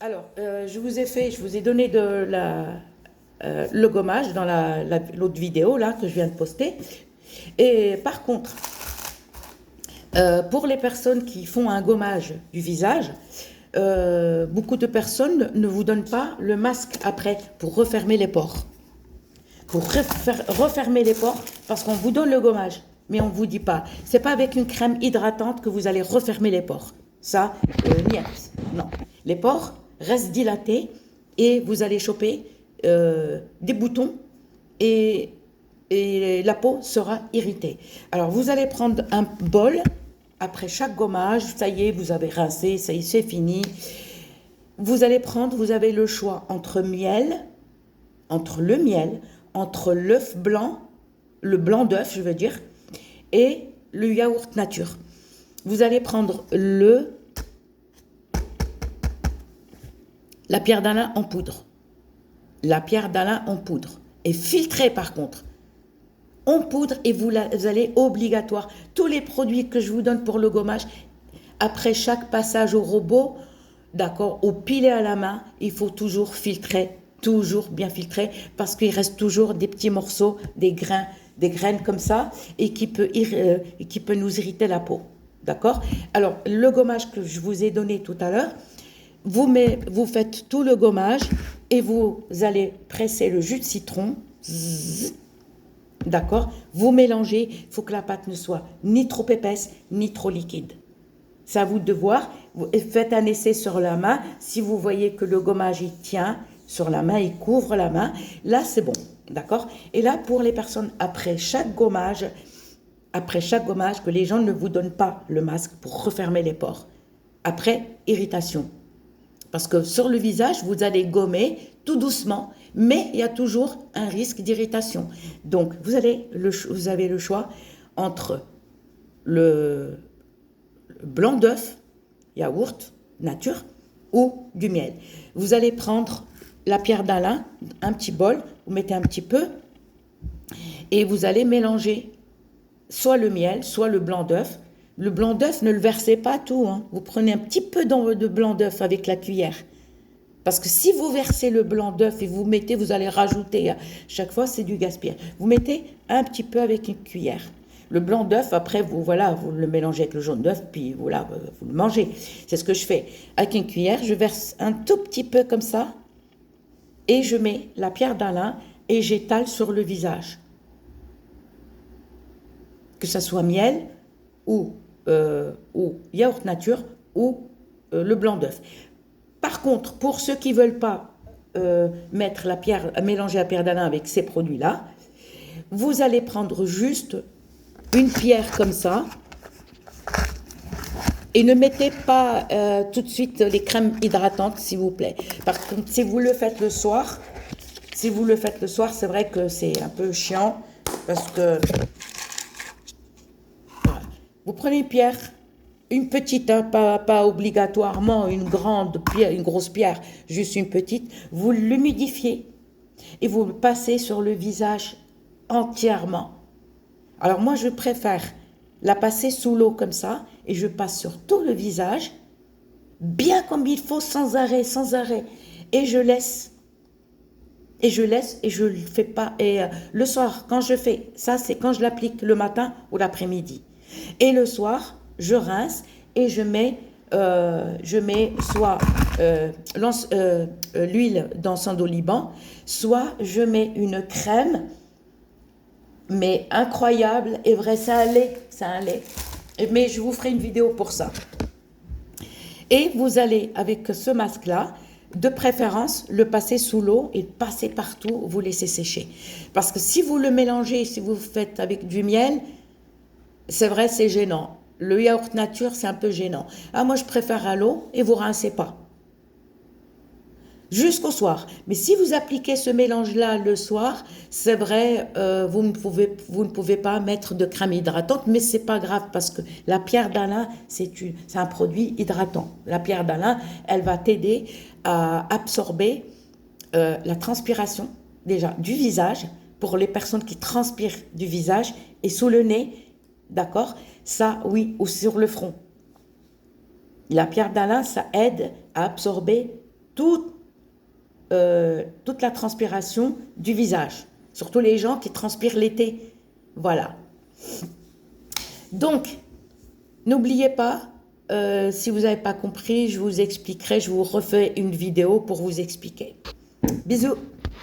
Alors, je vous ai donné le gommage dans l'autre vidéo là que je viens de poster. Et par contre, pour les personnes qui font un gommage du visage, beaucoup de personnes ne vous donnent pas le masque après pour refermer les pores. Pour refermer les pores, parce qu'on vous donne le gommage, mais on ne vous dit pas. C'est pas avec une crème hydratante que vous allez refermer les pores. Ça, niet. Non. Les pores restent dilatés et vous allez choper des boutons et, et la peau sera irritée. Alors, vous allez prendre un bol. Après chaque gommage, ça y est, vous avez rincé, ça y est, c'est fini. Vous allez prendre, vous avez le choix entre le miel, entre l'œuf blanc, le blanc d'œuf, je veux dire, et le yaourt nature. Vous allez prendre la pierre d'Alain en poudre. La pierre d'Alain en poudre. Et filtrée par contre. En poudre et vous allez obligatoire. Tous les produits que je vous donne pour le gommage, après chaque passage au robot, d'accord, au pilet à la main, il faut toujours filtrer, toujours bien filtrer, parce qu'il reste toujours des petits morceaux, des graines comme ça, et qui peut nous irriter la peau. D'accord? Alors, le gommage que je vous ai donné tout à l'heure, vous faites tout le gommage et vous allez presser le jus de citron. D'accord? Vous mélangez, il faut que la pâte ne soit ni trop épaisse, ni trop liquide. C'est à vous de voir. Faites un essai sur la main. Si vous voyez que le gommage, il tient sur la main, il couvre la main, là, c'est bon. D'accord? Et là, pour les personnes, après chaque gommage, que les gens ne vous donnent pas le masque pour refermer les pores. Après, irritation. Parce que sur le visage, vous allez gommer tout doucement, mais il y a toujours un risque d'irritation. Donc, vous avez le choix entre le blanc d'œuf, yaourt, nature, ou du miel. Vous allez prendre la pierre d'Alain, un petit bol, vous mettez un petit peu, et vous allez mélanger soit le miel, soit le blanc d'œuf. Le blanc d'œuf, ne le versez pas tout, hein. Vous prenez un petit peu de blanc d'œuf avec la cuillère. Parce que si vous versez le blanc d'œuf et vous allez rajouter, chaque fois c'est du gaspillage. Vous mettez un petit peu avec une cuillère. Le blanc d'œuf, après, vous le mélangez avec le jaune d'œuf, puis voilà, vous le mangez. C'est ce que je fais. Avec une cuillère, je verse un tout petit peu comme ça, et je mets la pierre d'Alain et j'étale sur le visage. Que ça soit miel ou yaourt nature ou le blanc d'œuf. Par contre, pour ceux qui ne veulent pas mélanger la pierre d'Alain avec ces produits-là, vous allez prendre juste une pierre comme ça et ne mettez pas tout de suite les crèmes hydratantes, s'il vous plaît. Par contre, si vous le faites le soir, c'est vrai que c'est un peu chiant parce que voilà. Vous prenez une pierre, une petite, hein, pas obligatoirement une grande pierre, une grosse pierre, juste une petite, vous l'humidifiez et vous le passez sur le visage entièrement. Alors moi, je préfère la passer sous l'eau comme ça et je passe sur tout le visage, bien comme il faut, sans arrêt. Et je laisse et je le fais pas. Et le soir, quand je fais ça, c'est quand je l'applique le matin ou l'après-midi. Et le soir, je rince et je mets soit l'huile d'encens d'oliban, soit je mets une crème, mais incroyable, et vrai, c'est un lait. Mais je vous ferai une vidéo pour ça. Et vous allez, avec ce masque-là, de préférence, le passer sous l'eau et passer partout, vous laissez sécher. Parce que si vous le mélangez, si vous faites avec du miel, c'est vrai, c'est gênant. Le yaourt nature, c'est un peu gênant. Ah, moi, je préfère à l'eau et vous rincez pas. Jusqu'au soir. Mais si vous appliquez ce mélange-là le soir, c'est vrai, vous ne pouvez pas mettre de crème hydratante, mais c'est pas grave parce que la pierre d'Alain, c'est un produit hydratant. La pierre d'Alain, elle va t'aider à absorber la transpiration, déjà, du visage, pour les personnes qui transpirent du visage, et sous le nez, d'accord? Ça, oui, ou sur le front. La pierre d'Alain, ça aide à absorber toute la transpiration du visage. Surtout les gens qui transpirent l'été. Voilà. Donc, n'oubliez pas, si vous n'avez pas compris, je vous expliquerai, je vous refais une vidéo pour vous expliquer. Bisous.